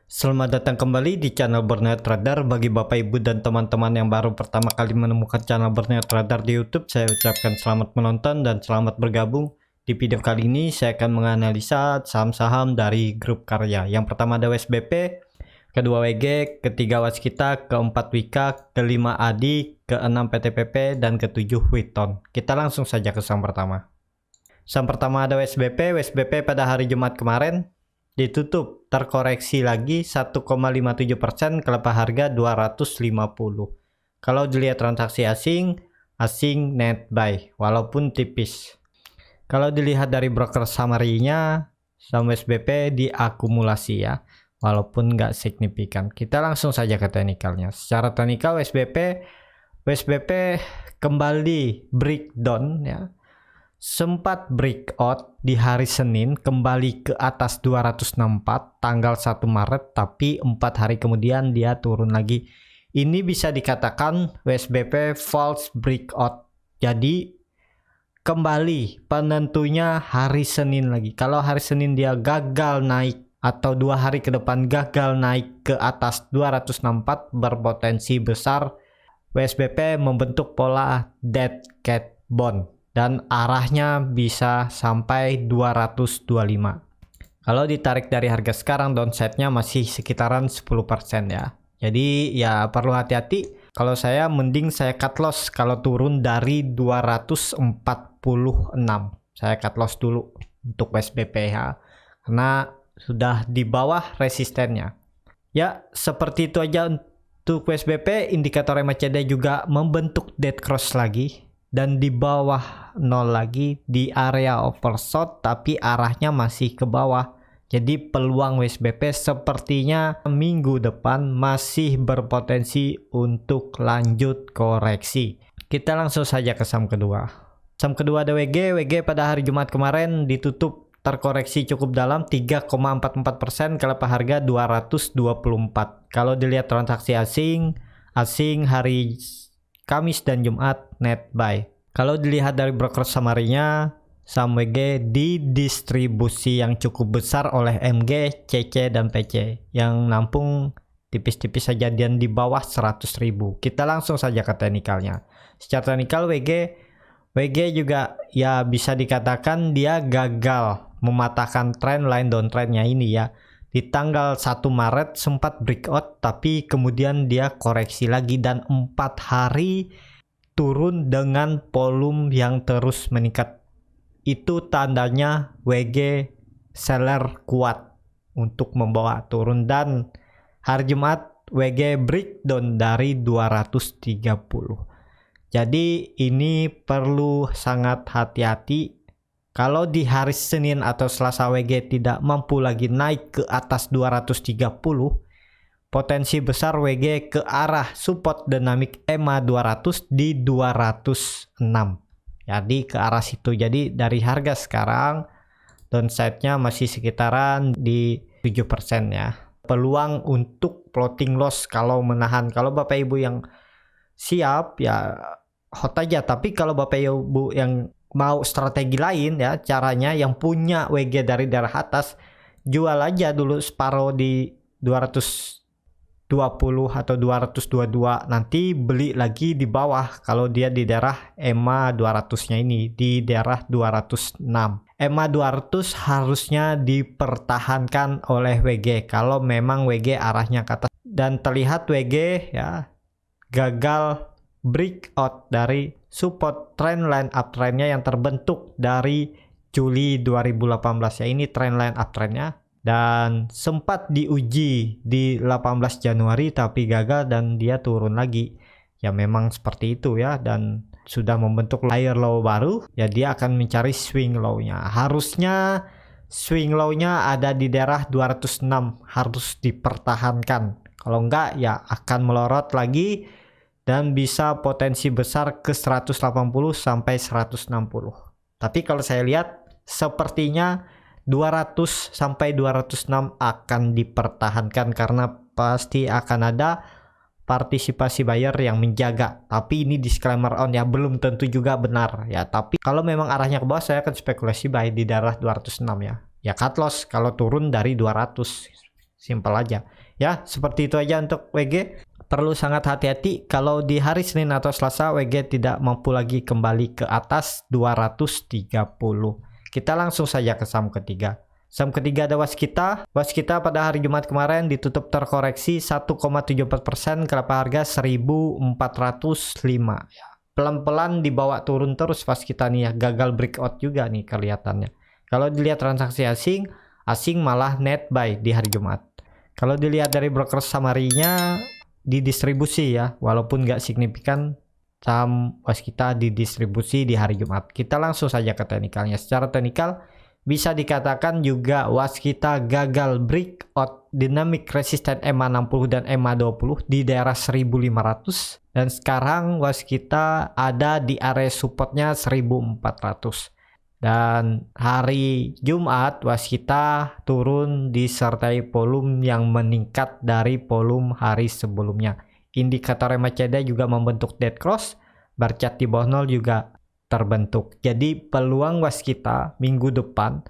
Selamat datang kembali di channel Berniat Trader. Bagi Bapak Ibu dan teman-teman yang baru pertama kali menemukan channel Berniat Trader di YouTube, saya ucapkan selamat menonton dan selamat bergabung. Di video kali ini saya akan menganalisa saham-saham dari grup karya. Yang pertama ada WSBP, kedua WG, ketiga Waskita, keempat Wika, kelima Adi, keenam PTPP, dan ketujuh Witon. Kita langsung saja ke saham pertama. Saham pertama ada WSBP. WSBP pada hari Jumat kemarin ditutup terkoreksi lagi 1,57% ke lepas harga 250. Kalau dilihat transaksi asing net buy walaupun tipis. Kalau dilihat dari broker summary-nya, saham WSBP diakumulasi ya, walaupun nggak signifikan. Kita langsung saja ke teknikalnya. Secara teknikal WSBP kembali breakdown ya. Sempat breakout di hari Senin kembali ke atas 264 tanggal 1 Maret, tapi 4 hari kemudian dia turun lagi. Ini bisa dikatakan WSBP false breakout. Jadi kembali penentunya hari Senin lagi. Kalau hari Senin dia gagal naik atau 2 hari ke depan gagal naik ke atas 264, berpotensi besar WSBP membentuk pola dead cat bond dan arahnya bisa sampai 225. Kalau ditarik dari harga sekarang, downside-nya masih sekitaran 10% ya. Jadi ya perlu hati-hati. Kalau saya mending saya cut loss kalau turun dari 246. Saya cut loss dulu untuk WSBP ya. Karena sudah di bawah resistennya. Ya, seperti itu aja untuk WSBP. Indikator MACD juga membentuk dead cross lagi dan di bawah 0 lagi di area oversold, tapi arahnya masih ke bawah. Jadi peluang WSBP sepertinya minggu depan masih berpotensi untuk lanjut koreksi. Kita langsung saja ke saham kedua. Saham kedua ada WG pada hari Jumat kemarin ditutup terkoreksi cukup dalam 3,44% ke lepas harga 224. Kalau dilihat transaksi asing hari Kamis dan Jumat net buy. Kalau dilihat dari broker summary-nya, saham WG didistribusi yang cukup besar oleh MG, CC, dan PC yang nampung tipis-tipis saja dan di bawah 100.000. Kita langsung saja ke teknikalnya. Secara teknikal WG juga ya bisa dikatakan dia gagal mematahkan trendline downtrendnya ini ya. Di tanggal 1 Maret sempat breakout, tapi kemudian dia koreksi lagi dan 4 hari turun dengan volume yang terus meningkat. Itu tandanya WG seller kuat untuk membawa turun, dan hari Jumat WG breakdown dari 230. Jadi ini perlu sangat hati-hati. Kalau di hari Senin atau Selasa WG tidak mampu lagi naik ke atas 230, potensi besar WG ke arah support dinamik EMA 200 di 206. Jadi ke arah situ. Jadi dari harga sekarang downside-nya masih sekitaran di 7% ya. Peluang untuk floating loss kalau menahan. Kalau Bapak Ibu yang siap ya hot aja, tapi kalau Bapak Ibu yang mau strategi lain ya, caranya yang punya WG dari daerah atas, jual aja dulu separuh di 220 atau 222, nanti beli lagi di bawah kalau dia di daerah EMA 200-nya ini di daerah 206. EMA 200 harusnya dipertahankan oleh WG kalau memang WG arahnya ke atas, dan terlihat WG ya gagal breakout dari support trendline uptrendnya yang terbentuk dari Juli 2018 ya. Ini trendline uptrendnya dan sempat diuji di 18 Januari tapi gagal dan dia turun lagi ya. Memang seperti itu ya, dan sudah membentuk higher low baru ya. Dia akan mencari swing low-nya. Harusnya swing low-nya ada di daerah 206, harus dipertahankan. Kalau enggak ya akan melorot lagi dan bisa potensi besar ke 180 sampai 160. Tapi kalau saya lihat sepertinya 200 sampai 206 akan dipertahankan karena pasti akan ada partisipasi buyer yang menjaga. Tapi ini disclaimer on ya, belum tentu juga benar ya. Tapi kalau memang arahnya ke bawah, saya akan spekulasi buy di daerah 206 ya. Ya cut loss kalau turun dari 200. Simpel aja. Ya, seperti itu aja untuk WG. Perlu sangat hati-hati kalau di hari Senin atau Selasa WG tidak mampu lagi kembali ke atas 230. Kita langsung saja ke saham ketiga. Saham ketiga ada Waskita. Waskita pada hari Jumat kemarin ditutup terkoreksi 1,74%, kelapa harga 1.405. Ya, pelan-pelan dibawa turun terus Waskita nih ya, gagal breakout juga nih kelihatannya. Kalau dilihat transaksi asing malah net buy di hari Jumat. Kalau dilihat dari broker summary-nya didistribusi ya, walaupun nggak signifikan saham Waskita didistribusi di hari Jumat. Kita langsung saja ke teknikalnya. Secara teknikal bisa dikatakan juga Waskita gagal breakout dynamic resistant EMA 60 dan EMA 20 di daerah 1500, dan sekarang Waskita ada di area supportnya 1400. Dan hari Jumat Waskita turun disertai volume yang meningkat dari volume hari sebelumnya. Indikator MACD juga membentuk dead cross, bar chart di bawah 0 juga terbentuk. Jadi peluang Waskita minggu depan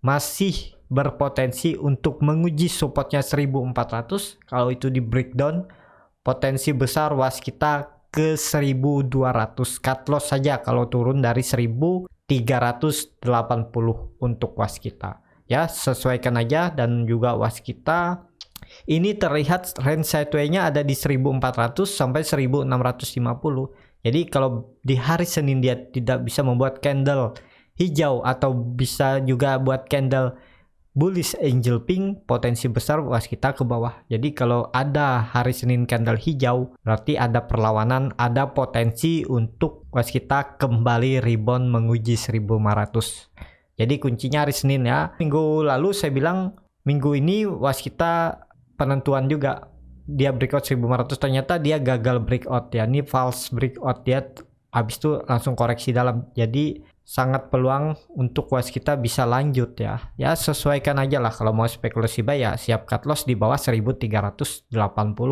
masih berpotensi untuk menguji supportnya 1400. Kalau itu di breakdown, potensi besar Waskita ke 1200. Cut loss saja kalau turun dari 1380 untuk Waskita. Ya, sesuaikan aja. Dan juga Waskita ini terlihat range sideways-nya ada di 1400 sampai 1650. Jadi kalau di hari Senin dia tidak bisa membuat candle hijau atau bisa juga buat candle bullish angel pink, potensi besar Waskita ke bawah. Jadi kalau ada hari Senin candle hijau, berarti ada perlawanan, ada potensi untuk Waskita kembali rebound menguji 1500. Jadi kuncinya hari Senin ya. Minggu lalu saya bilang minggu ini Waskita penentuan juga. Dia breakout 1500, ternyata dia gagal breakout ya. Ini false breakout, dia habis itu langsung koreksi dalam. Jadi sangat peluang untuk Waskita bisa lanjut ya. Ya, sesuaikan aja lah kalau mau spekulasi buy ya, siap cut loss di bawah 1380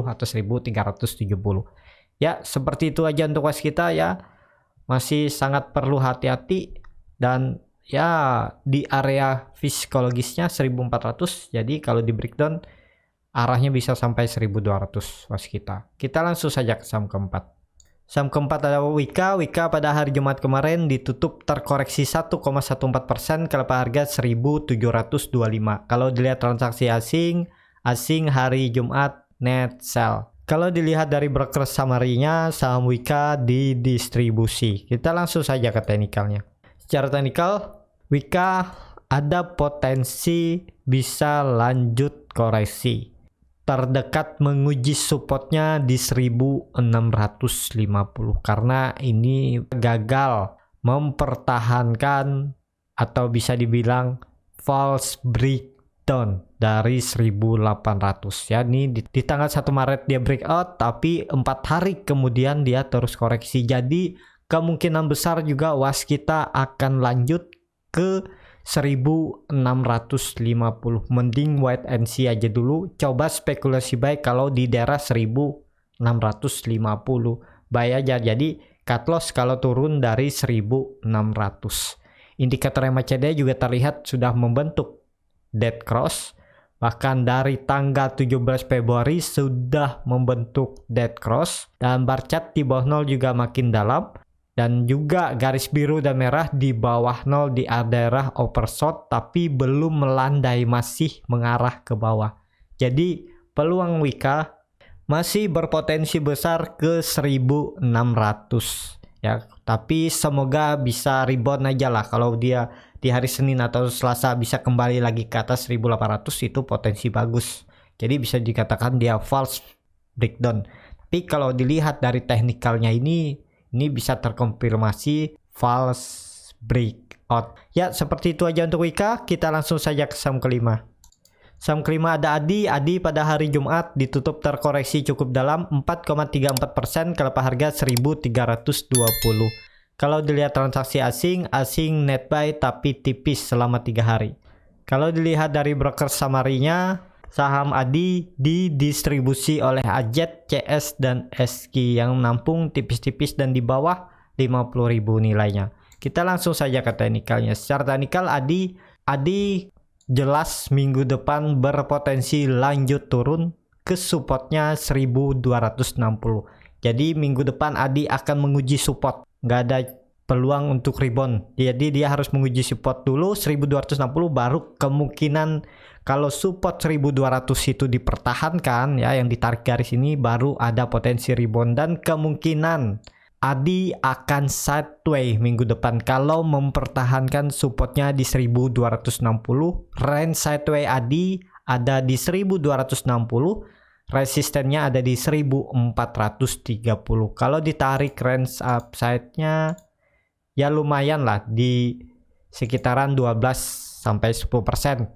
atau 1370. Ya, seperti itu aja untuk Waskita ya. Masih sangat perlu hati-hati dan ya di area psikologisnya 1400. Jadi kalau di breakdown arahnya bisa sampai 1200 Waskita. Kita langsung saja ke saham keempat. Saham keempat ada Wika. Wika pada hari Jumat kemarin ditutup terkoreksi 1,14%, kelapa harga 1725. Kalau dilihat transaksi asing hari Jumat net sell. Kalau dilihat dari broker summary-nya, saham Wika didistribusi. Kita langsung saja ke teknikalnya. Secara teknikal, Wika ada potensi bisa lanjut koreksi. Terdekat menguji supportnya di 1650 karena ini gagal mempertahankan atau bisa dibilang false breakdown dari 1800 ya. Ini di tanggal 1 Maret dia breakout, tapi 4 hari kemudian dia terus koreksi. Jadi kemungkinan besar juga Waskita akan lanjut ke 1650. Mending wait and see aja dulu. Coba spekulasi buy kalau di daerah 1650. Buy aja. Jadi cut loss kalau turun dari 1600. Indikator MACD juga terlihat sudah membentuk dead cross. Bahkan dari tanggal 17 Februari sudah membentuk dead cross. Dan bar chart di bawah 0 juga makin dalam. Dan juga garis biru dan merah di bawah 0 di daerah oversold, tapi belum melandai, masih mengarah ke bawah. Jadi peluang Wika masih berpotensi besar ke 1600 ya. Tapi semoga bisa rebound aja lah. Kalau dia di hari Senin atau Selasa bisa kembali lagi ke atas 1800, itu potensi bagus. Jadi bisa dikatakan dia false breakdown. Tapi kalau dilihat dari teknikalnya ini bisa terkonfirmasi false breakout. Ya, seperti itu aja untuk Wika. Kita langsung saja ke saham kelima. Saham kelima ada Adi. Adi pada hari Jumat ditutup terkoreksi cukup dalam 4,34%, kelapa harga 1320. Kalau dilihat transaksi asing net buy tapi tipis selama 3 hari. Kalau dilihat dari broker summary-nya, saham Adi didistribusi oleh Ajet, CS, dan SQ yang nampung tipis-tipis dan di bawah 50.000 nilainya. Kita langsung saja ke teknikalnya. Secara teknikal Adi jelas minggu depan berpotensi lanjut turun ke supportnya 1260. Jadi minggu depan Adi akan menguji support, nggak ada peluang untuk rebound. Jadi dia harus menguji support dulu 1260, baru kemungkinan kalau support 1200 itu dipertahankan ya, yang ditarik garis ini, baru ada potensi rebound. Dan kemungkinan Adi akan sideway minggu depan kalau mempertahankan supportnya di 1260. Range sideway Adi ada di 1260, resistennya ada di 1430. Kalau ditarik range upside-nya ya lumayan lah, di sekitaran 12-10%.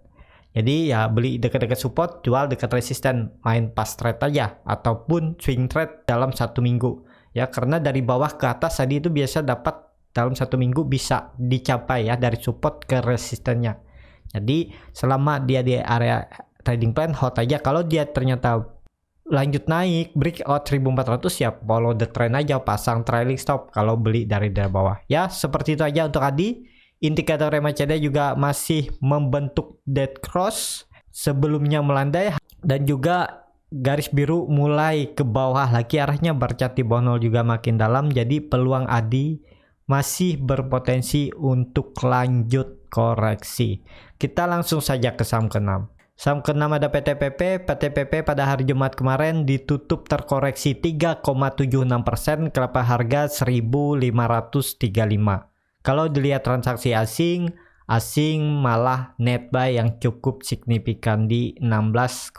Jadi ya beli dekat-dekat support, jual dekat resisten, main pas trade aja ataupun swing trade dalam 1 minggu. Ya, karena dari bawah ke atas tadi itu biasa dapat dalam 1 minggu bisa dicapai ya, dari support ke resistennya. Jadi selama dia di area trading plan, hold aja. Kalau dia ternyata lanjut naik breakout 1400 ya follow the trend aja, pasang trailing stop kalau beli dari bawah. Ya seperti itu aja untuk Adi. Indikator RMACD juga masih membentuk dead cross sebelumnya melandai, dan juga garis biru mulai ke bawah lagi arahnya, bercat di bawah 0 juga makin dalam. Jadi peluang Adi masih berpotensi untuk lanjut koreksi. Kita langsung saja ke saham ke-6. Saham ke-6 ada PTPP. PTPP pada hari Jumat kemarin ditutup terkoreksi 3,76%, kelapa harga 1535. Kalau dilihat transaksi asing malah net buy yang cukup signifikan di 16,075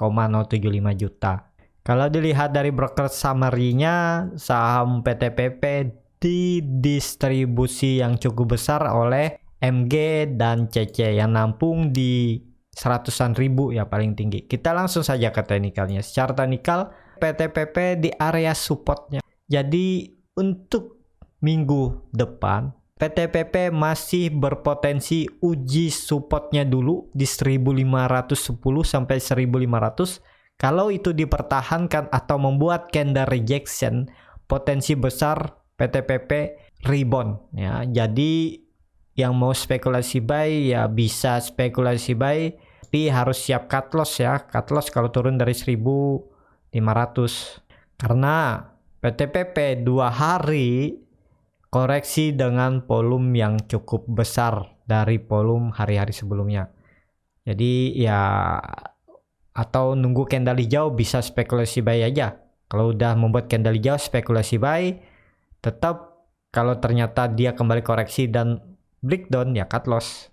juta. Kalau dilihat dari broker summary-nya, saham PTPP didistribusi yang cukup besar oleh MG dan CC yang nampung di 100-an ribu ya paling tinggi. Kita langsung saja ke teknikalnya. Secara teknikal PTPP di area supportnya. Jadi untuk minggu depan PTPP masih berpotensi uji supportnya dulu di 1510 sampai 1500. Kalau itu dipertahankan atau membuat candle rejection, potensi besar PTPP rebound ya. Jadi yang mau spekulasi buy ya bisa spekulasi buy, tapi harus siap cut loss ya. Cut loss kalau turun dari 1500. Karena PTPP 2 hari koreksi dengan volume yang cukup besar dari volume hari-hari sebelumnya. Jadi ya atau nunggu candle hijau bisa spekulasi buy aja. Kalau udah membuat candle hijau spekulasi buy. Tetap kalau ternyata dia kembali koreksi dan breakdown ya cut loss.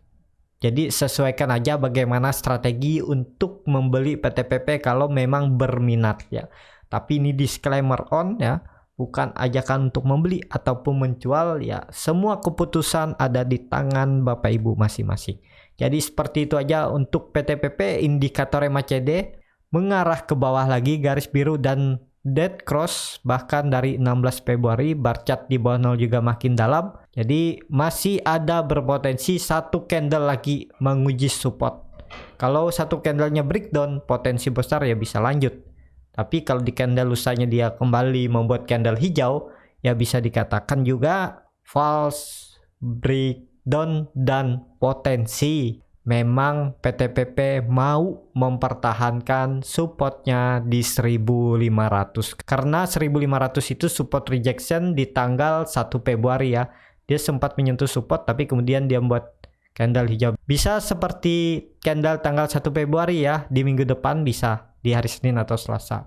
Jadi sesuaikan aja bagaimana strategi untuk membeli PTPP kalau memang berminat ya. Tapi ini disclaimer on ya, bukan ajakan untuk membeli ataupun menjual ya. Semua keputusan ada di tangan Bapak Ibu masing-masing. Jadi seperti itu aja untuk PTPP. Indikator MACD mengarah ke bawah lagi, garis biru dan dead cross bahkan dari 16 Februari. Barcat di bawah 0 juga makin dalam. Jadi masih ada berpotensi satu candle lagi menguji support. Kalau satu candlenya breakdown, potensi besar ya bisa lanjut. Tapi kalau di candle lusanya dia kembali membuat candle hijau, ya bisa dikatakan juga false breakdown dan potensi memang PTPP mau mempertahankan supportnya di 1500. Karena 1500 itu support rejection di tanggal 1 Februari ya. Dia sempat menyentuh support tapi kemudian dia membuat candle hijau. Bisa seperti candle tanggal 1 Februari ya, di minggu depan bisa di hari Senin atau Selasa.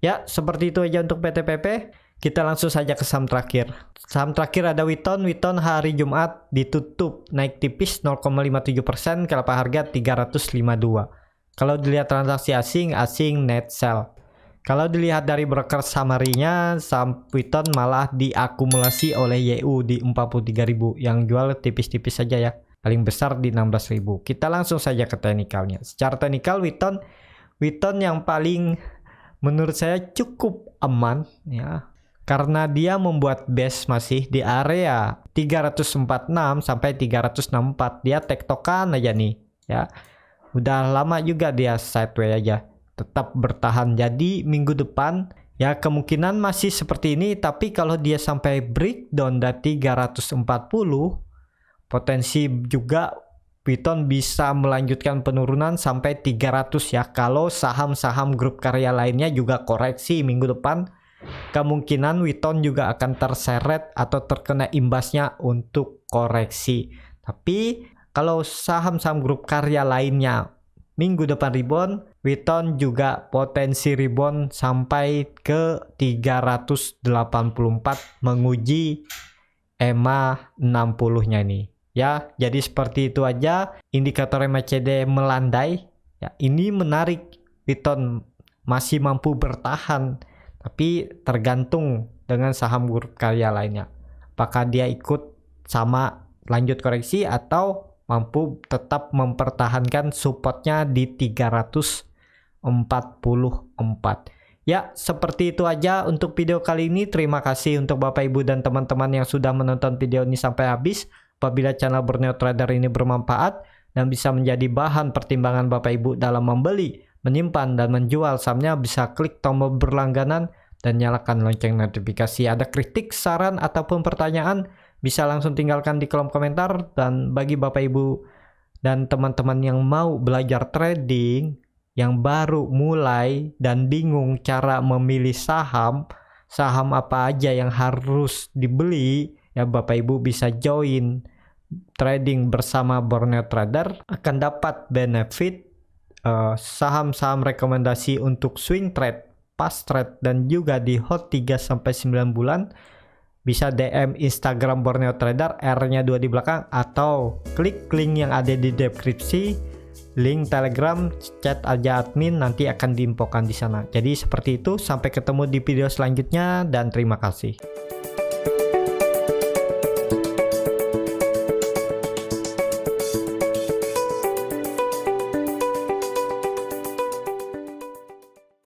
Ya, seperti itu aja untuk PTPP. Kita langsung saja ke saham terakhir. Saham terakhir ada Witon. Witon hari Jumat ditutup naik tipis 0,57%, kelapa harga 352. Kalau dilihat transaksi asing net sell. Kalau dilihat dari broker summary-nya, saham Witon malah diakumulasi oleh YU di 43.000, yang jual tipis-tipis saja ya. Paling besar di 16.000. Kita langsung saja ke teknikalnya. Secara teknikal Witon yang paling menurut saya cukup aman ya, karena dia membuat base masih di area 346 sampai 364. Dia tektokan aja nih ya. Udah lama juga dia sideways aja, tetap bertahan. Jadi minggu depan ya kemungkinan masih seperti ini, tapi kalau dia sampai breakdown dari 340, potensi juga Witon bisa melanjutkan penurunan sampai 300 ya. Kalau saham-saham grup karya lainnya juga koreksi minggu depan, kemungkinan Witon juga akan terseret atau terkena imbasnya untuk koreksi. Tapi kalau saham-saham grup karya lainnya minggu depan rebound, Witon juga potensi rebound sampai ke 384 menguji EMA 60-nya ini. Ya, jadi seperti itu aja indikator MACD melandai. Ya, ini menarik, Witon masih mampu bertahan, tapi tergantung dengan saham grup karya lainnya. Apakah dia ikut sama lanjut koreksi atau mampu tetap mempertahankan supportnya di 344. Ya, seperti itu aja untuk video kali ini. Terima kasih untuk Bapak Ibu dan teman-teman yang sudah menonton video ini sampai habis. Apabila channel Borneo Trader ini bermanfaat dan bisa menjadi bahan pertimbangan Bapak Ibu dalam membeli, menyimpan, dan menjual sahamnya, bisa klik tombol berlangganan dan nyalakan lonceng notifikasi. Ada kritik, saran, ataupun pertanyaan, bisa langsung tinggalkan di kolom komentar. Dan bagi Bapak Ibu dan teman-teman yang mau belajar trading, yang baru mulai dan bingung cara memilih saham apa aja yang harus dibeli, ya Bapak Ibu bisa join trading bersama Borneo Trader, akan dapat benefit saham-saham rekomendasi untuk swing trade, fast trade, dan juga di hot 3-9 bulan. Bisa DM Instagram Borneo Trader, R-nya 2 di belakang, atau klik link yang ada di deskripsi, link Telegram, chat aja admin, nanti akan diinfokan di sana. Jadi seperti itu, sampai ketemu di video selanjutnya dan terima kasih.